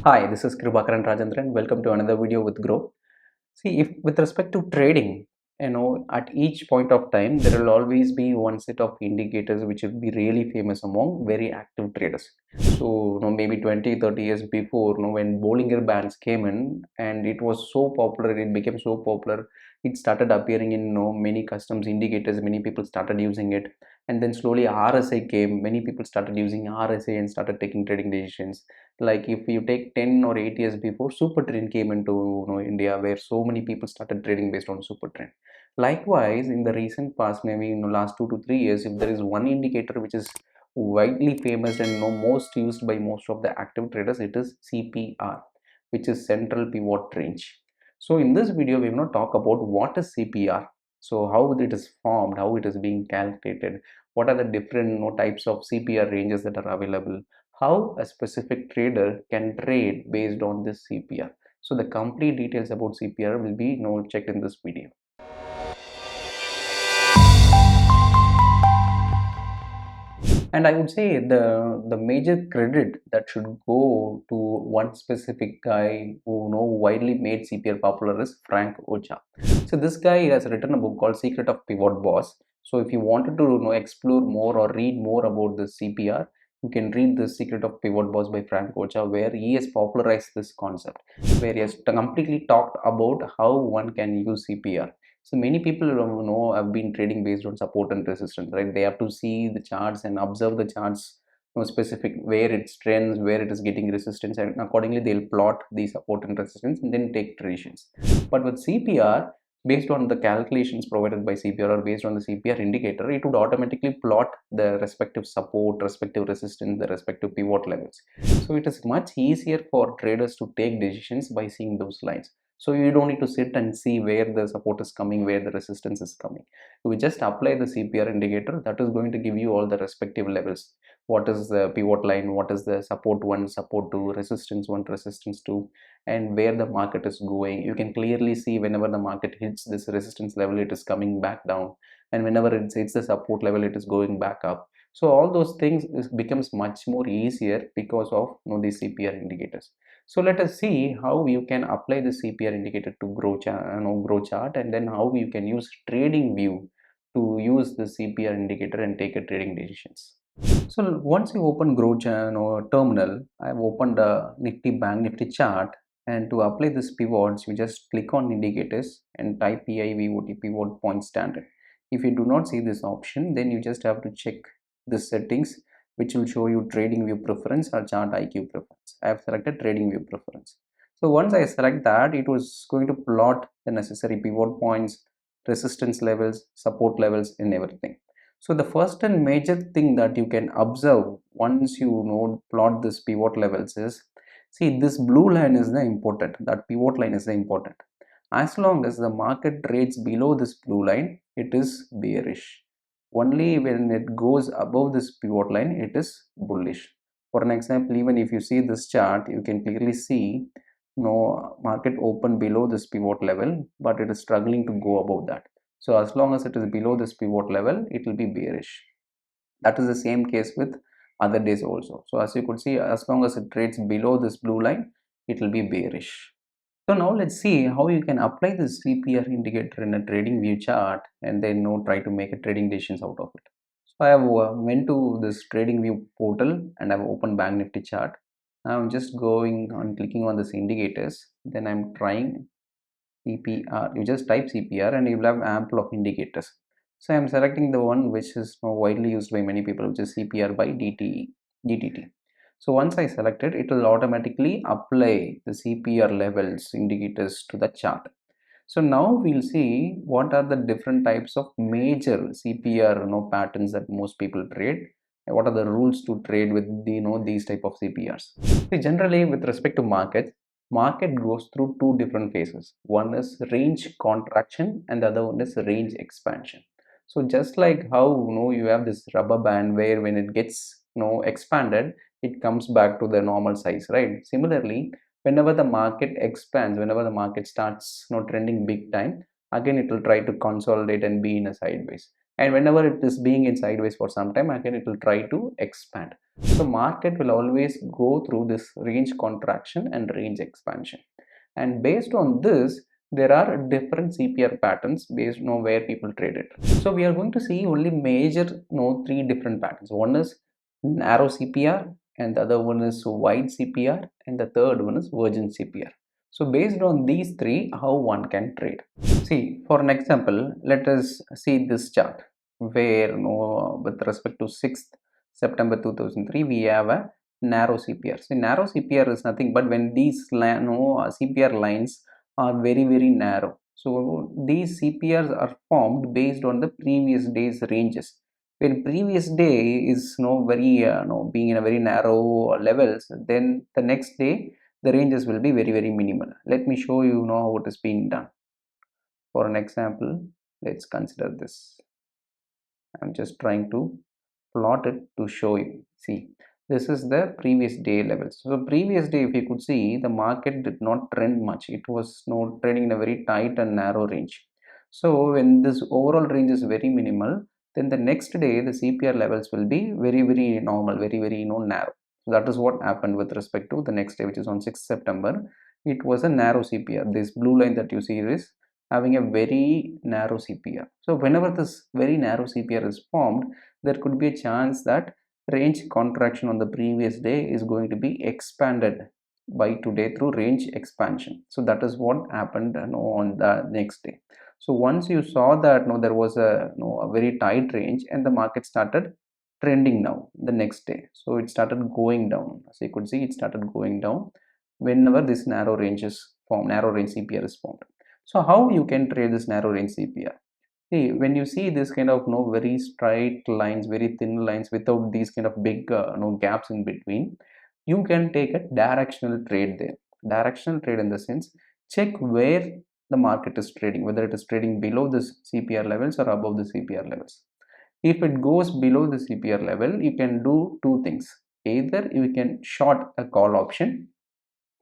Hi, this is Kirubakaran Rajendran. Welcome to another video with Groww. See, if with respect to trading, at each point of time, there will always be one set of indicators which will be really famous among very active traders. So, maybe 20, 30 years before, when Bollinger Bands came in and it was so popular, it became so popular, it started appearing in, many customs indicators, many people started using it. And then slowly RSI came, many people started using RSI and started taking trading decisions. Like if you take 10 or 8 years before, super trend came into India, where so many people started trading based on super trend. Likewise, in the recent past, maybe in the last 2 to 3 years, if there is one indicator which is widely famous and most used by most of the active traders, it is CPR, which is central pivot range. So in this video we will not talk about what is CPR, so how it is formed, how it is being calculated, what are the different types of CPR ranges that are available, how a specific trader can trade based on this CPR. So the complete details about CPR will be checked in this video. And I would say the major credit that should go to one specific guy who widely made CPR popular is Frank Ocha. So this guy has written a book called Secret of Pivot Boss. So if you wanted to explore more or read more about the CPR, you can read The Secret of Pivot Boss by Frank Ocha, where he has popularized this concept, where he has completely talked about how one can use CPR. So many people have been trading based on support and resistance, right? They have to see the charts and observe the charts, specific where it trends, where it is getting resistance, and accordingly they'll plot the support and resistance and then take decisions. But with CPR, based on the calculations provided by CPR or based on the CPR indicator, it would automatically plot the respective support, respective resistance, the respective pivot levels. So it is much easier for traders to take decisions by seeing those lines. So you don't need to sit and see where the support is coming, where the resistance is coming. We just apply the CPR indicator, that is going to give you all the respective levels. What is the pivot line, what is the support 1, support 2, resistance 1, resistance 2, and where the market is going. You can clearly see whenever the market hits this resistance level, it is coming back down, and whenever it hits the support level, it is going back up. So all those things becomes much more easier because of the CPR indicators. So let us see how you can apply the CPR indicator to Groww chart, and then how you can use trading view to use the CPR indicator and take a trading decisions. So once you open Groww terminal, I have opened a Nifty Bank Nifty chart, and to apply this pivots, you just click on indicators and type PIVOT pivot point standard. If you do not see this option, then you just have to check the settings, which will show you trading view preference or chart IQ preference. I have selected trading view preference. So once I select that, it was going to plot the necessary pivot points, resistance levels, support levels, and everything. So the first and major thing that you can observe once you plot this pivot levels is, see, this blue line is the important, that pivot line is the important. As long as the market trades below this blue line, it is bearish. Only when it goes above this pivot line, it is bullish. For an example, even if you see this chart, you can clearly see market open below this pivot level, but it is struggling to go above that. So as long as it is below this pivot level, it will be bearish. That is the same case with other days also. So as you could see, as long as it trades below this blue line, it will be bearish. So now let's see how you can apply this CPR indicator in a trading view chart, and then try to make a trading decisions out of it. So I have went to this trading view portal and I've opened Bank Nifty chart. Now I'm just going on clicking on this indicators. Then I'm trying CPR. You just type CPR and you will have ample of indicators. So I'm selecting the one which is widely used by many people, which is CPR by DTT. So once I select it, it will automatically apply the CPR levels indicators to the chart. So now we'll see what are the different types of major CPR patterns that most people trade. And what are the rules to trade with these type of CPRs? See, generally with respect to market goes through two different phases. One is range contraction and the other one is range expansion. So just like how you have this rubber band where when it gets expanded, it comes back to the normal size, right? Similarly, whenever the market expands, whenever the market starts trending big time, again it will try to consolidate and be in a sideways. And whenever it is being in sideways for some time, again it will try to expand. So market will always go through this range contraction and range expansion. And based on this, there are different CPR patterns based on where people trade it. So we are going to see only major three different patterns. One is narrow CPR, and the other one is wide CPR, and the third one is Virgin CPR. So based on these three, how one can trade. See, for an example, let us see this chart where with respect to 6th September 2003, we have a narrow CPR. So narrow CPR is nothing but when these CPR lines are very narrow. So these CPRs are formed based on the previous day's ranges. When previous day is very being in a very narrow levels, then the next day the ranges will be very minimal. Let me show you how it is being done. For an example, let's consider this. I'm just trying to plot it to show you. See, this is the previous day levels. So previous day, if you could see, the market did not trend much. It was trading in a very tight and narrow range. So when this overall range is very minimal, then the next day the CPR levels will be very normal, very narrow. So that is what happened with respect to the next day, which is on 6th September. It was a narrow CPR. This blue line that you see is having a very narrow CPR. So whenever this very narrow CPR is formed, there could be a chance that range contraction on the previous day is going to be expanded by today through range expansion. So that is what happened on the next day. So once you saw that there was a very tight range and the market started trending now the next day. So it started going down. So you could see it started going down whenever this narrow range is formed, narrow range CPR is formed. So how you can trade this narrow range CPR? See, when you see this kind of very straight lines, very thin lines without these kind of big gaps in between, you can take a directional trade there. Directional trade in the sense, check where the market is trading, whether it is trading below this CPR levels or above the CPR levels. If it goes below the CPR level, you can do two things. Either you can short a call option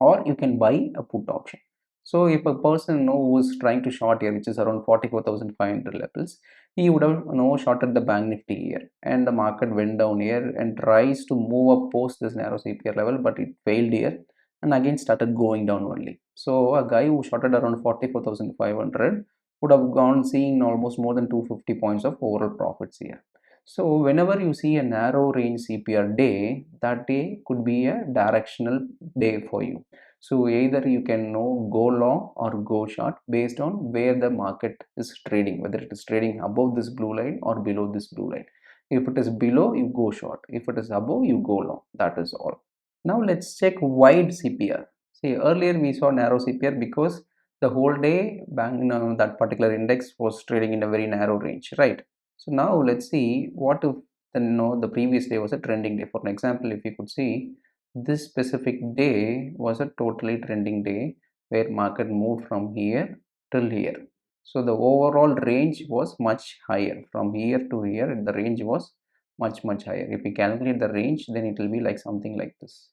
or you can buy a put option. So if a person who is trying to short here, which is around 44,500 levels, he would have shorted the bank nifty here, and the market went down here and tries to move up post this narrow CPR level, but it failed here and again started going down only. So a guy who shorted around 44,500 would have gone seeing almost more than 250 points of overall profits here. So whenever you see a narrow range CPR day, that day could be a directional day for you. So either you can go long or go short based on where the market is trading, whether it is trading above this blue line or below this blue line. If it is below, you go short. If it is above, you go long. That is all. Now let's check wide CPR. See, earlier we saw narrow CPR because the whole day that particular index was trading in a very narrow range, right? So now let's see what if the previous day was a trending day. For an example, if you could see, this specific day was a totally trending day where market moved from here till here. So the overall range was much higher. From here to here, the range was much higher. If we calculate the range, then it will be like something like this.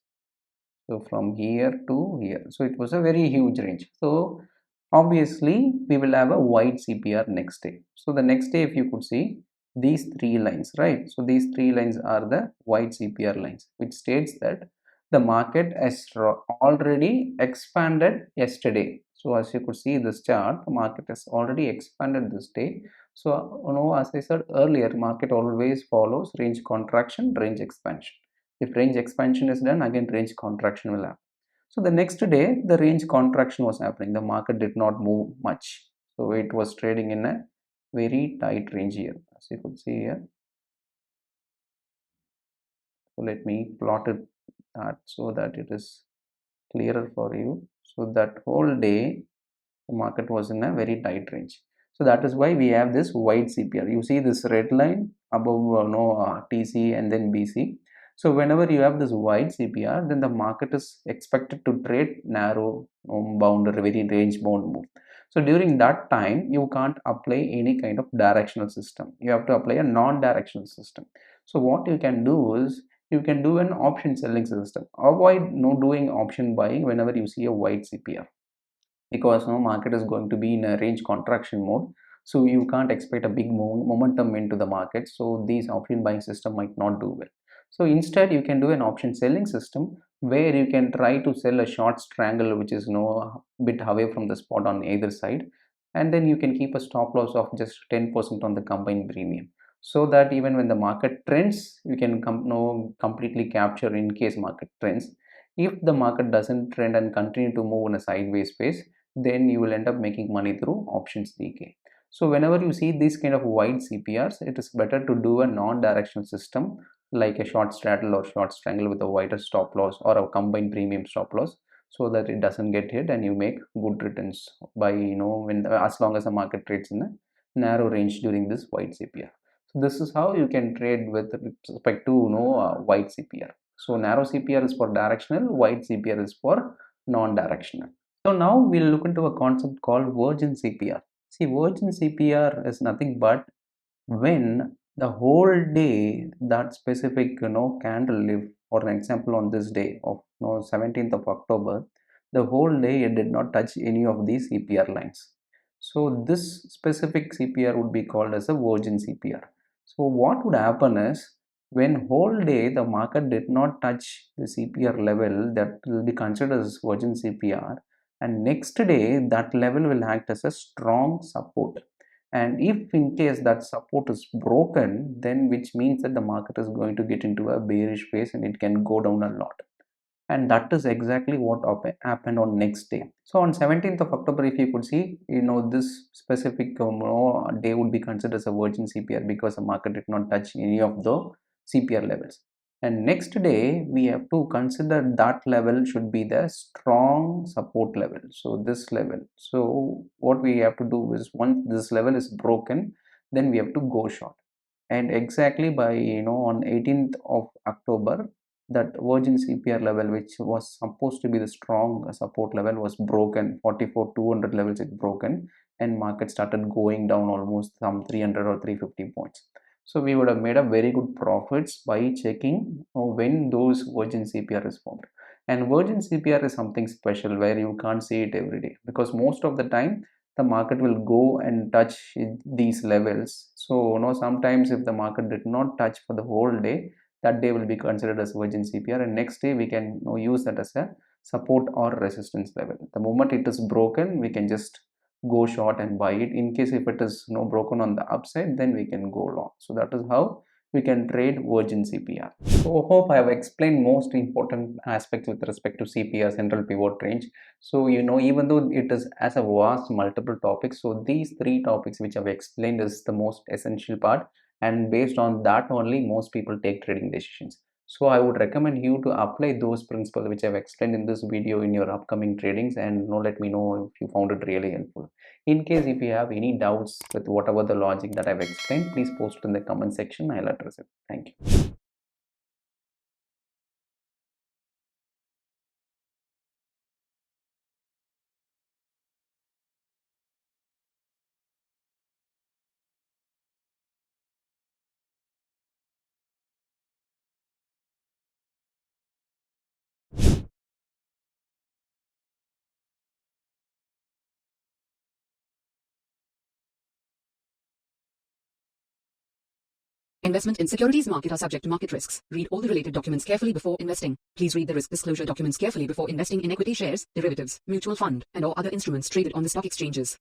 So from here to here. So it was a very huge range. So obviously we will have a wide CPR next day. So the next day, if you could see these three lines, right? So these three lines are the wide CPR lines, which states that the market has already expanded yesterday. So as you could see this chart, the market has already expanded this day. So as I said earlier, market always follows range contraction, range expansion. If range expansion is done, again range contraction will happen. So the next day, the range contraction was happening. The market did not move much. So it was trading in a very tight range here. As you could see here. So let me plot it that so that it is clearer for you. So that whole day, the market was in a very tight range. So that is why we have this wide CPR. You see this red line above TC and then BC. So whenever you have this wide CPR, then the market is expected to trade narrow bound or very range bound move. So during that time, you can't apply any kind of directional system. You have to apply a non-directional system. So what you can do is you can do an option selling system. Avoid doing option buying whenever you see a wide CPR, because market is going to be in a range contraction mode, so you can't expect a big momentum into the market. So these option buying system might not do well. So instead you can do an option selling system where you can try to sell a short strangle which is a bit away from the spot on either side, and then you can keep a stop loss of just 10% on the combined premium, so that even when the market trends you can completely capture in case market trends. If the market doesn't trend and continue to move in a sideways phase, then you will end up making money through options decay. So whenever you see these kind of wide CPRs, it is better to do a non-directional system like a short straddle or short strangle with a wider stop loss or a combined premium stop loss, so that it doesn't get hit and you make good returns by when as long as the market trades in a narrow range during this wide CPR. So this is how you can trade with respect to wide CPR. So narrow CPR is for directional, wide CPR is for non-directional. So now we'll look into a concept called Virgin CPR. See, Virgin CPR is nothing but when the whole day that specific candle, if for an example on this day of 17th of October, the whole day it did not touch any of these CPR lines. So this specific CPR would be called as a Virgin CPR. So what would happen is, when whole day the market did not touch the CPR level, that will be considered as Virgin CPR, and next day that level will act as a strong support. And if in case that support is broken, then which means that the market is going to get into a bearish phase and it can go down a lot. And that is exactly what happened on next day. So on 17th of October, if you could see, this specific day would be considered as a Virgin CPR because the market did not touch any of the CPR levels. And next day we have to consider that level should be the strong support level, so this level. So what we have to do is, once this level is broken, then we have to go short. And exactly by on 18th of October, that Virgin CPR level, which was supposed to be the strong support level, was broken. 44,200 levels it broken, and market started going down almost some 300 or 350 points. So we would have made a very good profits by checking when those Virgin CPR is formed. And Virgin CPR is something special where you can't see it every day, because most of the time the market will go and touch these levels. So sometimes if the market did not touch for the whole day, that day will be considered as Virgin CPR, and next day we can use that as a support or resistance level. The moment it is broken, we can just go short and buy it. In case if it is broken on the upside, then we can go long. So that is how we can trade Virgin CPR. So hope I have explained most important aspects with respect to CPR, central pivot range. So even though it is as a vast multiple topics, so these three topics which I've explained is the most essential part, and based on that only most people take trading decisions. So I would recommend you to apply those principles which I've explained in this video in your upcoming tradings, and let me know if you found it really helpful. In case if you have any doubts with whatever the logic that I've explained, please post in the comment section. I'll address it. Thank you. Investment in securities market are subject to market risks. Read all the related documents carefully before investing. Please read the risk disclosure documents carefully before investing in equity shares, derivatives, mutual fund, and or other instruments traded on the stock exchanges.